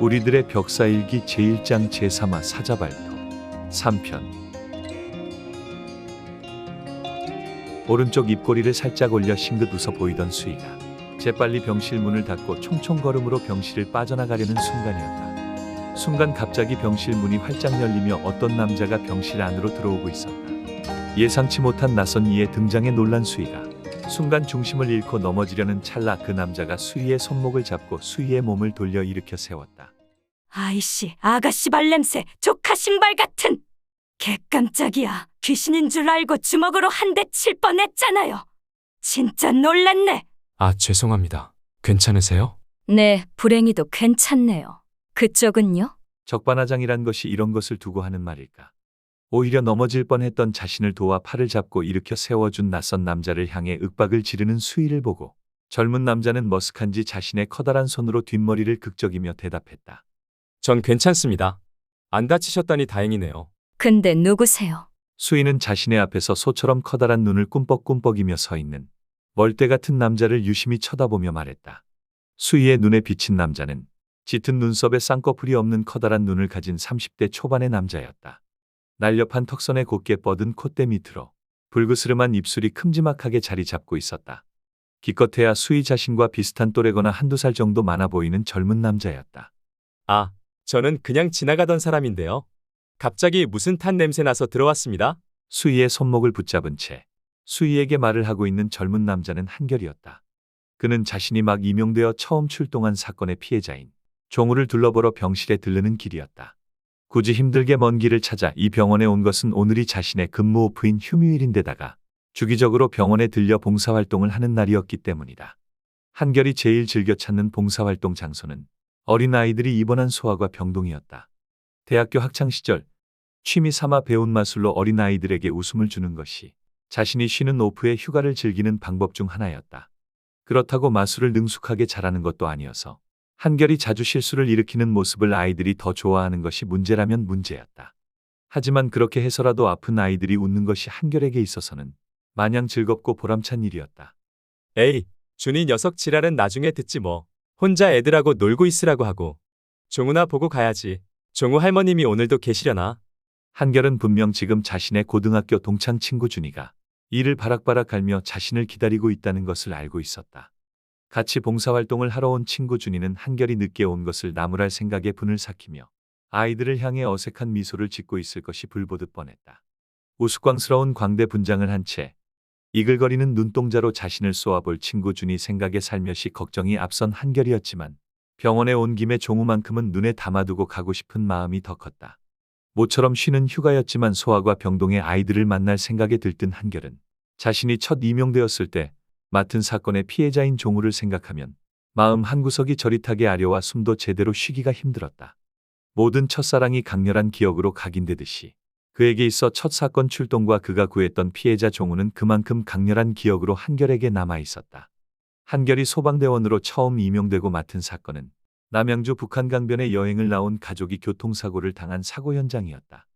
우리들의 벽사일기 제1장 제3화 사자발톱 3편. 오른쪽 입꼬리를 살짝 올려 싱긋 웃어 보이던 수희가 재빨리 병실 문을 닫고 총총 걸음으로 병실을 빠져나가려는 순간이었다. 순간 갑자기 병실 문이 활짝 열리며 어떤 남자가 병실 안으로 들어오고 있었다. 예상치 못한 낯선 이의 등장에 놀란 수희가 순간 중심을 잃고 넘어지려는 찰나 그 남자가 수희의 손목을 잡고 수희의 몸을 돌려 일으켜 세웠다. 아이씨, 아가씨 발냄새, 조카 신발 같은! 개깜짝이야. 귀신인 줄 알고 주먹으로 한 대 칠 뻔했잖아요. 진짜 놀랐네. 아, 죄송합니다. 괜찮으세요? 네, 불행히도 괜찮네요. 그쪽은요? 적반하장이란 것이 이런 것을 두고 하는 말일까. 오히려 넘어질 뻔했던 자신을 도와 팔을 잡고 일으켜 세워준 낯선 남자를 향해 윽박을 지르는 수희를 보고 젊은 남자는 머쓱한지 자신의 커다란 손으로 뒷머리를 극적이며 대답했다. 전 괜찮습니다. 안 다치셨다니 다행이네요. 근데 누구세요? 수희는 자신의 앞에서 소처럼 커다란 눈을 꿈뻑꿈뻑이며 서 있는 멀대 같은 남자를 유심히 쳐다보며 말했다. 수희의 눈에 비친 남자는 짙은 눈썹에 쌍꺼풀이 없는 커다란 눈을 가진 30대 초반의 남자였다. 날렵한 턱선에 곧게 뻗은 콧대 밑으로 불그스름한 입술이 큼지막하게 자리 잡고 있었다. 기껏해야 수희 자신과 비슷한 또래거나 한두 살 정도 많아 보이는 젊은 남자였다. 아, 저는 그냥 지나가던 사람인데요. 갑자기 무슨 탄 냄새 나서 들어왔습니다. 수희의 손목을 붙잡은 채 수희에게 말을 하고 있는 젊은 남자는 한결이었다. 그는 자신이 막 임용되어 처음 출동한 사건의 피해자인 종우를 둘러보러 병실에 들르는 길이었다. 굳이 힘들게 먼 길을 찾아 이 병원에 온 것은 오늘이 자신의 근무 오프인 휴무일인데다가 주기적으로 병원에 들려 봉사활동을 하는 날이었기 때문이다. 한결이 제일 즐겨 찾는 봉사활동 장소는 어린아이들이 입원한 소아과 병동이었다. 대학교 학창시절 취미 삼아 배운 마술로 어린아이들에게 웃음을 주는 것이 자신이 쉬는 오프에 휴가를 즐기는 방법 중 하나였다. 그렇다고 마술을 능숙하게 잘하는 것도 아니어서 한결이 자주 실수를 일으키는 모습을 아이들이 더 좋아하는 것이 문제라면 문제였다. 하지만 그렇게 해서라도 아픈 아이들이 웃는 것이 한결에게 있어서는 마냥 즐겁고 보람찬 일이었다. 에이, 준이 녀석 지랄은 나중에 듣지 뭐. 혼자 애들하고 놀고 있으라고 하고. 종우나 보고 가야지. 종우 할머님이 오늘도 계시려나? 한결은 분명 지금 자신의 고등학교 동창 친구 준이가 이를 바락바락 갈며 자신을 기다리고 있다는 것을 알고 있었다. 같이 봉사활동을 하러 온 친구 준이는 한결이 늦게 온 것을 나무랄 생각에 분을 삭히며 아이들을 향해 어색한 미소를 짓고 있을 것이 불보듯 뻔했다. 우스꽝스러운 광대 분장을 한 채 이글거리는 눈동자로 자신을 쏘아볼 친구 준이 생각에 살며시 걱정이 앞선 한결이었지만 병원에 온 김에 종우만큼은 눈에 담아두고 가고 싶은 마음이 더 컸다. 모처럼 쉬는 휴가였지만 소아과 병동의 아이들을 만날 생각에 들뜬 한결은 자신이 첫 임용되었을 때 맡은 사건의 피해자인 종우를 생각하면 마음 한구석이 저릿하게 아려와 숨도 제대로 쉬기가 힘들었다. 모든 첫사랑이 강렬한 기억으로 각인되듯이 그에게 있어 첫 사건 출동과 그가 구했던 피해자 종우는 그만큼 강렬한 기억으로 한결에게 남아 있었다. 한결이 소방대원으로 처음 임용되고 맡은 사건은 남양주 북한강변에 여행을 나온 가족이 교통사고를 당한 사고 현장이었다.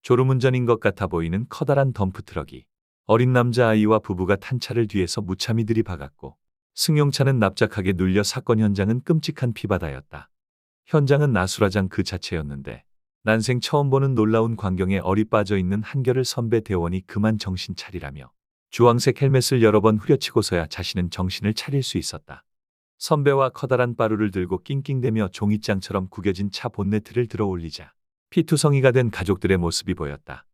졸음운전인 것 같아 보이는 커다란 덤프트럭이 어린 남자아이와 부부가 탄 차를 뒤에서 무참히 들이박았고 승용차는 납작하게 눌려 사건 현장은 끔찍한 피바다였다. 현장은 아수라장 그 자체였는데 난생 처음 보는 놀라운 광경에 얼이 빠져 있는 한결을 선배 대원이 그만 정신 차리라며 주황색 헬멧을 여러 번 후려치고서야 자신은 정신을 차릴 수 있었다. 선배와 커다란 빠루를 들고 낑낑대며 종이장처럼 구겨진 차 본네트를 들어 올리자 피투성이가 된 가족들의 모습이 보였다.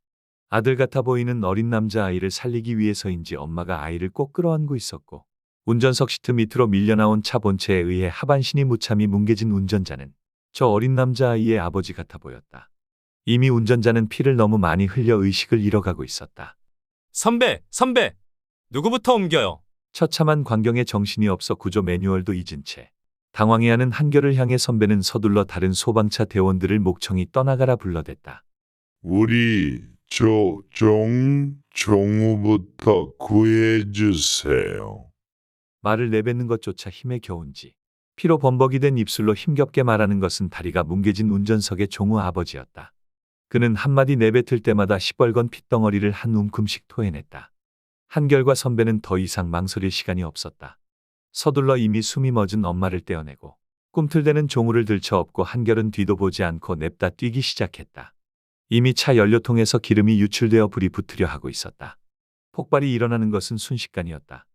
아들 같아 보이는 어린 남자아이를 살리기 위해서인지 엄마가 아이를 꼭 끌어안고 있었고 운전석 시트 밑으로 밀려나온 차 본체에 의해 하반신이 무참히 뭉개진 운전자는 저 어린 남자아이의 아버지 같아 보였다. 이미 운전자는 피를 너무 많이 흘려 의식을 잃어가고 있었다. 선배! 누구부터 옮겨요? 처참한 광경에 정신이 없어 구조 매뉴얼도 잊은 채 당황해하는 한결을 향해 선배는 서둘러 다른 소방차 대원들을 목청이 떠나가라 불러댔다. 우리 종우부터 구해주세요. 말을 내뱉는 것조차 힘에 겨운지 피로 범벅이 된 입술로 힘겹게 말하는 것은 다리가 뭉개진 운전석의 종우 아버지였다. 그는 한마디 내뱉을 때마다 시뻘건 핏덩어리를 한 움큼씩 토해냈다. 한결과 선배는 더 이상 망설일 시간이 없었다. 서둘러 이미 숨이 멎은 엄마를 떼어내고 꿈틀대는 종우를 들쳐업고 한결은 뒤도 보지 않고 냅다 뛰기 시작했다. 이미 차 연료통에서 기름이 유출되어 불이 붙으려 하고 있었다. 폭발이 일어나는 것은 순식간이었다.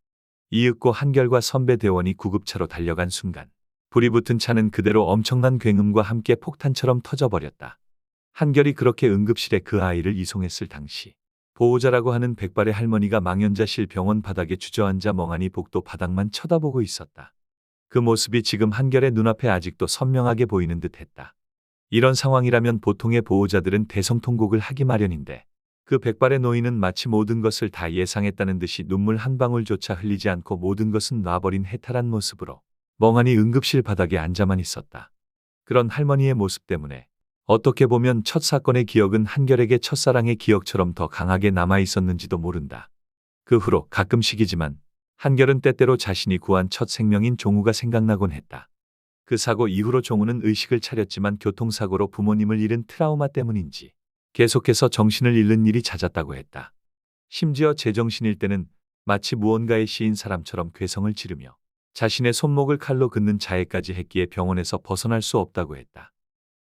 이윽고 한결과 선배 대원이 구급차로 달려간 순간 불이 붙은 차는 그대로 엄청난 굉음과 함께 폭탄처럼 터져버렸다. 한결이 그렇게 응급실에 그 아이를 이송했을 당시 보호자라고 하는 백발의 할머니가 망연자실 병원 바닥에 주저앉아 멍하니 복도 바닥만 쳐다보고 있었다. 그 모습이 지금 한결의 눈앞에 아직도 선명하게 보이는 듯했다. 이런 상황이라면 보통의 보호자들은 대성통곡을 하기 마련인데 그 백발의 노인은 마치 모든 것을 다 예상했다는 듯이 눈물 한 방울조차 흘리지 않고 모든 것은 놔버린 해탈한 모습으로 멍하니 응급실 바닥에 앉아만 있었다. 그런 할머니의 모습 때문에 어떻게 보면 첫 사건의 기억은 한결에게 첫사랑의 기억처럼 더 강하게 남아 있었는지도 모른다. 그 후로 가끔씩이지만 한결은 때때로 자신이 구한 첫 생명인 종우가 생각나곤 했다. 그 사고 이후로 종우는 의식을 차렸지만 교통사고로 부모님을 잃은 트라우마 때문인지 계속해서 정신을 잃는 일이 잦았다고 했다. 심지어 제정신일 때는 마치 무언가에 씌인 사람처럼 괴성을 지르며 자신의 손목을 칼로 긋는 자해까지 했기에 병원에서 벗어날 수 없다고 했다.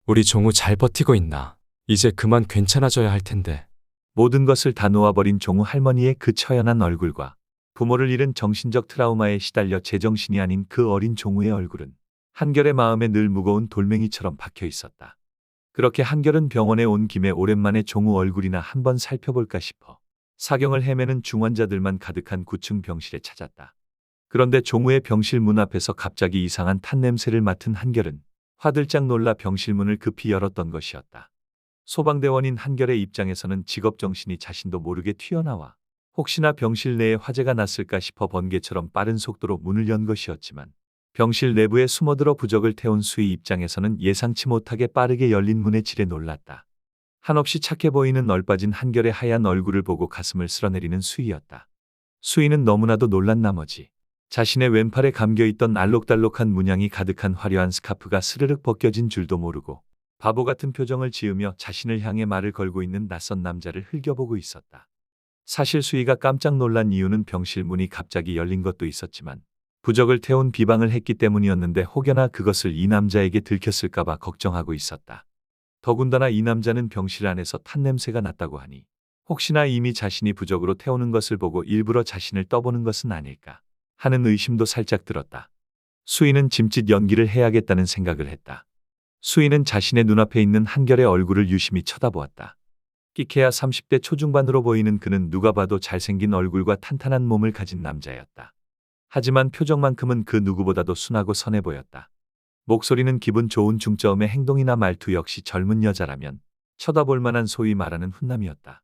우리 종우 잘 버티고 있나? 이제 그만 괜찮아져야 할 텐데. 모든 것을 다 놓아버린 종우 할머니의 그 처연한 얼굴과 부모를 잃은 정신적 트라우마에 시달려 제정신이 아닌 그 어린 종우의 얼굴은 한결의 마음에 늘 무거운 돌멩이처럼 박혀 있었다. 그렇게 한결은 병원에 온 김에 오랜만에 종우 얼굴이나 한번 살펴볼까 싶어 사경을 헤매는 중환자들만 가득한 9층 병실에 찾았다. 그런데 종우의 병실 문 앞에서 갑자기 이상한 탄 냄새를 맡은 한결은 화들짝 놀라 병실 문을 급히 열었던 것이었다. 소방대원인 한결의 입장에서는 직업정신이 자신도 모르게 튀어나와 혹시나 병실 내에 화재가 났을까 싶어 번개처럼 빠른 속도로 문을 연 것이었지만 병실 내부에 숨어들어 부적을 태운 수희 입장에서는 예상치 못하게 빠르게 열린 문의 질에 놀랐다. 한없이 착해 보이는 널빠진 한결의 하얀 얼굴을 보고 가슴을 쓸어내리는 수희였다. 수희는 너무나도 놀란 나머지 자신의 왼팔에 감겨있던 알록달록한 문양이 가득한 화려한 스카프가 스르륵 벗겨진 줄도 모르고 바보 같은 표정을 지으며 자신을 향해 말을 걸고 있는 낯선 남자를 흘겨보고 있었다. 사실 수희가 깜짝 놀란 이유는 병실 문이 갑자기 열린 것도 있었지만 부적을 태운 비방을 했기 때문이었는데 혹여나 그것을 이 남자에게 들켰을까봐 걱정하고 있었다. 더군다나 이 남자는 병실 안에서 탄 냄새가 났다고 하니 혹시나 이미 자신이 부적으로 태우는 것을 보고 일부러 자신을 떠보는 것은 아닐까 하는 의심도 살짝 들었다. 수희는 짐짓 연기를 해야겠다는 생각을 했다. 수희는 자신의 눈앞에 있는 한결의 얼굴을 유심히 쳐다보았다. 끼케야 30대 초중반으로 보이는 그는 누가 봐도 잘생긴 얼굴과 탄탄한 몸을 가진 남자였다. 하지만 표정만큼은 그 누구보다도 순하고 선해 보였다. 목소리는 기분 좋은 중저음의 행동이나 말투 역시 젊은 여자라면 쳐다볼 만한 소위 말하는 훈남이었다.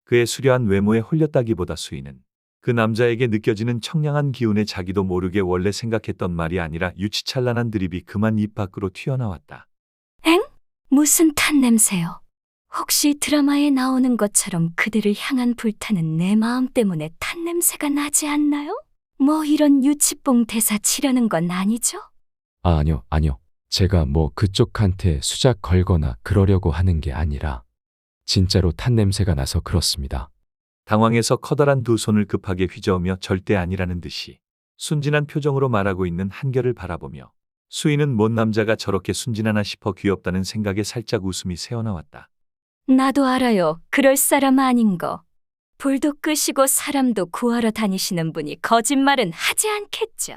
그의 수려한 외모에 홀렸다기보다 수희는 그 남자에게 느껴지는 청량한 기운에 자기도 모르게 원래 생각했던 말이 아니라 유치찬란한 드립이 그만 입 밖으로 튀어나왔다. 엥? 무슨 탄 냄새요? 혹시 드라마에 나오는 것처럼 그대를 향한 불타는 내 마음 때문에 탄 냄새가 나지 않나요? 뭐 이런 유치뽕 대사 치려는 건 아니죠? 아니요. 제가 뭐 그쪽한테 수작 걸거나 그러려고 하는 게 아니라 진짜로 탄 냄새가 나서 그렇습니다. 당황해서 커다란 두 손을 급하게 휘저으며 절대 아니라는 듯이 순진한 표정으로 말하고 있는 한결을 바라보며 수희는 뭔 남자가 저렇게 순진하나 싶어 귀엽다는 생각에 살짝 웃음이 새어나왔다. 나도 알아요. 그럴 사람 아닌 거. 불도 끄시고 사람도 구하러 다니시는 분이 거짓말은 하지 않겠죠.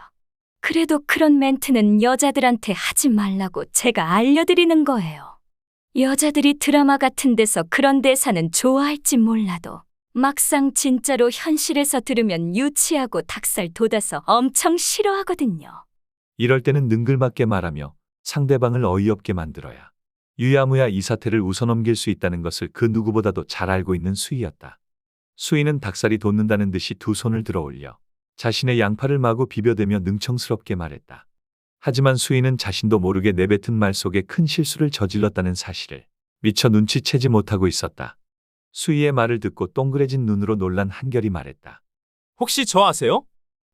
그래도 그런 멘트는 여자들한테 하지 말라고 제가 알려드리는 거예요. 여자들이 드라마 같은 데서 그런 대사는 좋아할지 몰라도 막상 진짜로 현실에서 들으면 유치하고 닭살 돋아서 엄청 싫어하거든요. 이럴 때는 능글맞게 말하며 상대방을 어이없게 만들어야 유야무야 이 사태를 웃어넘길 수 있다는 것을 그 누구보다도 잘 알고 있는 수희였다. 수희는 닭살이 돋는다는 듯이 두 손을 들어 올려 자신의 양팔을 마구 비벼대며 능청스럽게 말했다. 하지만 수희는 자신도 모르게 내뱉은 말 속에 큰 실수를 저질렀다는 사실을 미처 눈치채지 못하고 있었다. 수희의 말을 듣고 동그래진 눈으로 놀란 한결이 말했다. 혹시 저 아세요?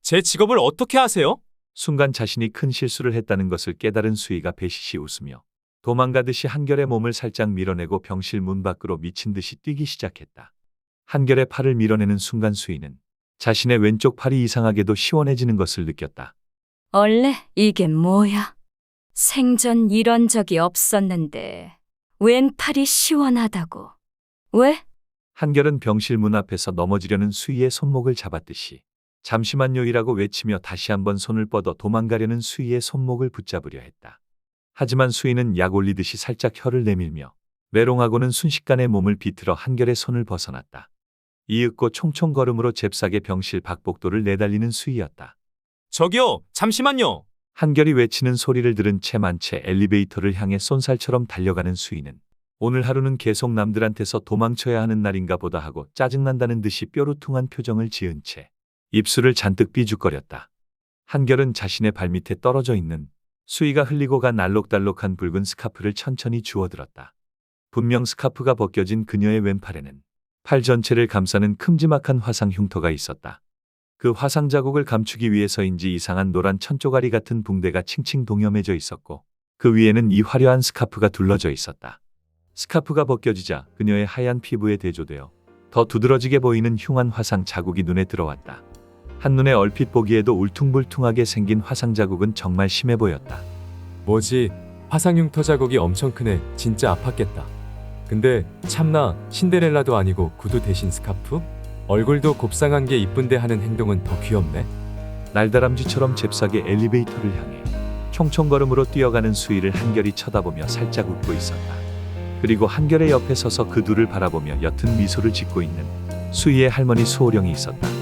제 직업을 어떻게 아세요? 순간 자신이 큰 실수를 했다는 것을 깨달은 수희가 배시시 웃으며 도망가듯이 한결의 몸을 살짝 밀어내고 병실 문 밖으로 미친 듯이 뛰기 시작했다. 한결의 팔을 밀어내는 순간 수희는 자신의 왼쪽 팔이 이상하게도 시원해지는 것을 느꼈다. 원래 이게 뭐야? 생전 이런 적이 없었는데 웬 팔이 시원하다고. 왜? 한결은 병실 문 앞에서 넘어지려는 수희의 손목을 잡았듯이 잠시만요이라고 외치며 다시 한번 손을 뻗어 도망가려는 수희의 손목을 붙잡으려 했다. 하지만 수희는 약 올리듯이 살짝 혀를 내밀며 메롱하고는 순식간에 몸을 비틀어 한결의 손을 벗어났다. 이윽고 총총 걸음으로 잽싸게 병실 박복도를 내달리는 수희였다. 저기요, 잠시만요. 한결이 외치는 소리를 들은 채 만채 엘리베이터를 향해 쏜살처럼 달려가는 수희는 오늘 하루는 계속 남들한테서 도망쳐야 하는 날인가 보다 하고 짜증난다는 듯이 뾰루퉁한 표정을 지은 채 입술을 잔뜩 삐죽거렸다. 한결은 자신의 발밑에 떨어져 있는 수희가 흘리고 간 알록달록한 붉은 스카프를 천천히 주워들었다. 분명 스카프가 벗겨진 그녀의 왼팔에는 팔 전체를 감싸는 큼지막한 화상 흉터가 있었다. 그 화상 자국을 감추기 위해서인지 이상한 노란 천조가리 같은 붕대가 칭칭 동여매져 있었고 그 위에는 이 화려한 스카프가 둘러져 있었다. 스카프가 벗겨지자 그녀의 하얀 피부에 대조되어 더 두드러지게 보이는 흉한 화상 자국이 눈에 들어왔다. 한눈에 얼핏 보기에도 울퉁불퉁하게 생긴 화상 자국은 정말 심해 보였다. 뭐지? 화상 흉터 자국이 엄청 크네. 진짜 아팠겠다. 근데 참나, 신데렐라도 아니고 구두 대신 스카프? 얼굴도 곱상한 게 이쁜데 하는 행동은 더 귀엽네. 날다람쥐처럼 잽싸게 엘리베이터를 향해 총총걸음으로 뛰어가는 수희를 한결이 쳐다보며 살짝 웃고 있었다. 그리고 한결의 옆에 서서 그 둘을 바라보며 옅은 미소를 짓고 있는 수희의 할머니 수호령이 있었다.